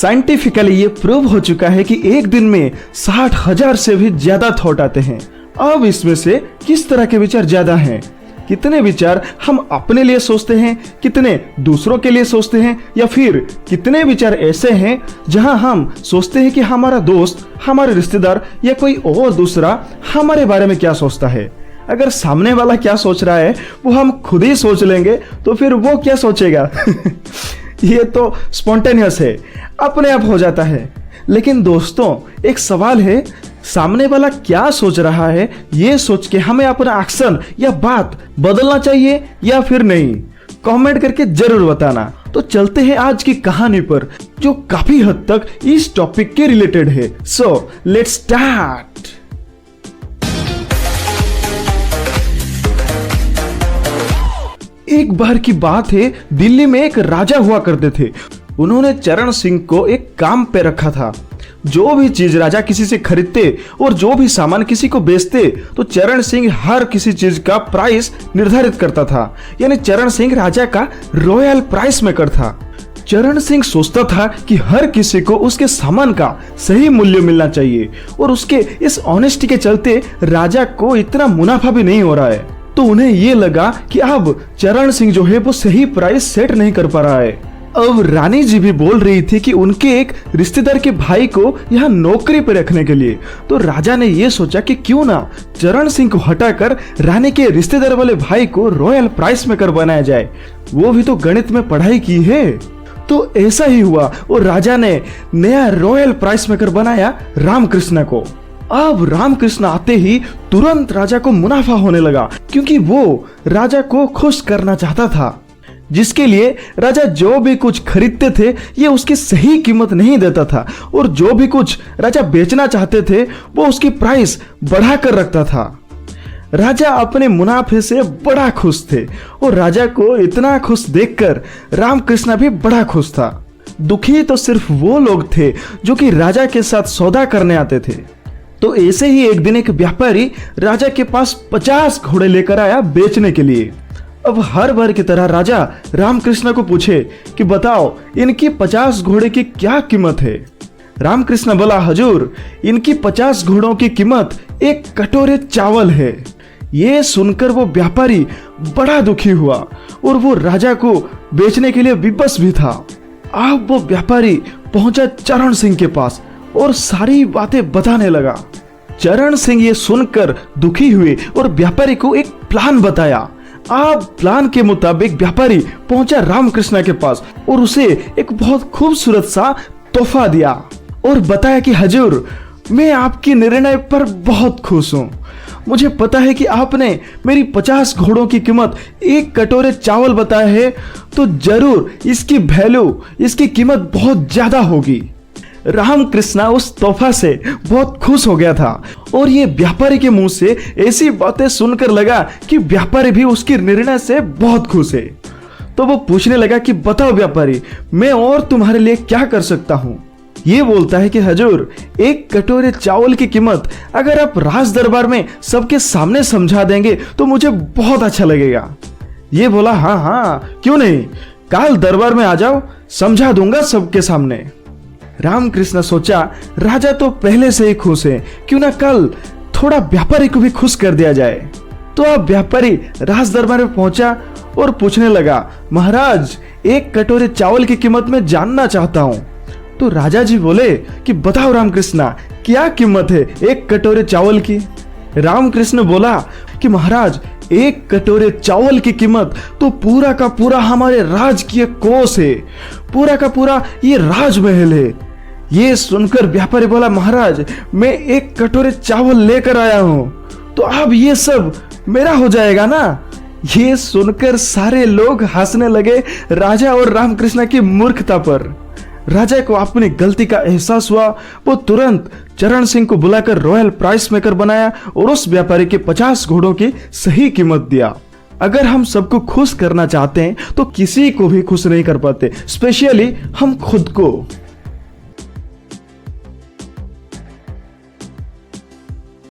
Scientifically ये prove हो चुका है कि एक दिन में 60,000 से भी ज्यादा थॉट आते हैं। अब इसमें से किस तरह के विचार ज्यादा हैं? कितने विचार हम अपने लिए सोचते हैं, कितने दूसरों के लिए सोचते हैं, या फिर कितने विचार ऐसे हैं जहां हम सोचते हैं कि हमारा दोस्त, हमारे रिश्तेदार या कोई और दूसरा हमारे बारे में क्या सोचता है। अगर सामने वाला क्या सोच रहा है वो हम खुद ही सोच लेंगे तो फिर वो क्या सोचेगा? ये तो स्पॉन्टेनियस है, अपने आप हो जाता है। लेकिन दोस्तों, एक सवाल है, सामने वाला क्या सोच रहा है ये सोच के हमें अपना एक्शन या बात बदलना चाहिए या फिर नहीं? कमेंट करके जरूर बताना। तो चलते हैं आज की कहानी पर, जो काफी हद तक इस टॉपिक के रिलेटेड है। So let's start. एक बार की बात है, दिल्ली में एक राजा हुआ करते थे। उन्होंने चरण सिंह को एक काम पे रखा था। जो भी चीज राजा किसी से खरीदते और जो भी सामान किसी को बेचते तो चरण सिंह हर किसी चीज का प्राइस निर्धारित करता था। यानी चरण सिंह राजा का रॉयल प्राइस मेकर था। चरण सिंह सोचता था कि हर किसी को उसके सामान का सही मूल्य मिलना चाहिए और उसके इस ऑनेस्टी के चलते राजा को इतना मुनाफा भी नहीं हो रहा है। तो उन्हें ये लगा कि अब चरण सिंह जो है वो सही प्राइस सेट नहीं कर पा रहा है। अब रानी जी भी बोल रही थी कि उनके एक रिश्तेदार के भाई को यहाँ नौकरी पर रखने के लिए। तो राजा ने ये सोचा कि क्यों ना चरण सिंह को हटाकर रानी के रिश्तेदार वाले भाई को रॉयल प्राइस मेकर बनाया जाए, वो भी तो गणित में पढ़ाई की है। तो ऐसा ही हुआ और राजा ने नया रॉयल प्राइस मेकर बनाया रामकृष्ण को। अब रामकृष्ण आते ही तुरंत राजा को मुनाफा होने लगा, क्योंकि वो राजा को खुश करना चाहता था, जिसके लिए राजा जो भी कुछ खरीदते थे ये उसकी सही कीमत नहीं देता था और जो भी कुछ राजा बेचना चाहते थे वो उसकी प्राइस बढ़ाकर रखता था। राजा अपने मुनाफे से बड़ा खुश थे और राजा को इतना खुश देखकर रामकृष्ण भी बड़ा खुश था। दुखी तो सिर्फ वो लोग थे जो कि राजा के साथ सौदा करने आते थे। तो ऐसे ही एक दिन एक व्यापारी राजा के पास 50 घोड़े लेकर आया बेचने के लिए। अब हर बार की तरह राजा रामकृष्ण को पूछे कि बताओ इनकी 50 घोड़े की क्या कीमत है। रामकृष्ण बोला, हजूर इनकी 50 घोड़ों की कीमत एक कटोरे चावल है। ये सुनकर वो व्यापारी बड़ा दुखी हुआ और वो राजा को बेचने के लिए विवश भी था। अब वो व्यापारी पहुंचा चरण सिंह के पास और सारी बातें बताने लगा। चरण सिंह ये सुनकर दुखी हुए और व्यापारी को एक प्लान बताया। अब प्लान के मुताबिक व्यापारी पहुंचा रामकृष्ण के पास और उसे एक बहुत खूबसूरत सा तोहफा दिया और बताया कि हजूर मैं आपके निर्णय पर बहुत खुश हूँ। मुझे पता है कि आपने मेरी 50 घोड़ों की कीमत एक कटोरे चावल बताया है, तो जरूर इसकी वैल्यू, इसकी कीमत बहुत ज्यादा होगी। रामकृष्ण उस तोहफा से बहुत खुश हो गया था और ये व्यापारी के मुंह से ऐसी बातें सुनकर लगा कि व्यापारी भी उसके निर्णय से बहुत खुश है। तो वो पूछने लगा कि बताओ व्यापारी, मैं और तुम्हारे लिए क्या कर सकता हूँ? ये बोलता है कि हजूर एक कटोरे चावल की कीमत अगर आप राज दरबार में सबके सामने समझा देंगे तो मुझे बहुत अच्छा लगेगा। ये बोला, हाँ हाँ क्यों नहीं, कल दरबार में आ जाओ, समझा दूंगा सबके सामने। रामकृष्ण सोचा राजा तो पहले से ही खुश है, क्यों ना कल थोड़ा व्यापारी को भी खुश कर दिया जाए। तो अब व्यापारी राज दरबार में पहुंचा और पूछने लगा, महाराज एक कटोरे चावल की कीमत मैं जानना चाहता हूं। तो राजा जी बोले कि बताओ रामकृष्ण क्या कीमत है एक कटोरे चावल की? रामकृष्ण बोला कि महाराज एक कटोरे चावल की कीमत तो पूरा का पूरा हमारे राज की एक कोस है, पूरा का पूरा ये राजमहल है। ये सुनकर व्यापारी बोला, महाराज मैं एक कटोरे चावल लेकर आया हूं, तो अब ये सब मेरा हो जाएगा ना? ये सुनकर सारे लोग हंसने लगे राजा और रामकृष्ण की मूर्खता पर। राजा को अपनी गलती का एहसास हुआ। वो तुरंत चरण सिंह को बुलाकर रॉयल प्राइस मेकर बनाया और उस व्यापारी के 50 घोड़ों की सही कीमत दिया। अगर हम सबको खुश करना चाहते हैं तो किसी को भी खुश नहीं कर पाते, स्पेशली हम खुद को।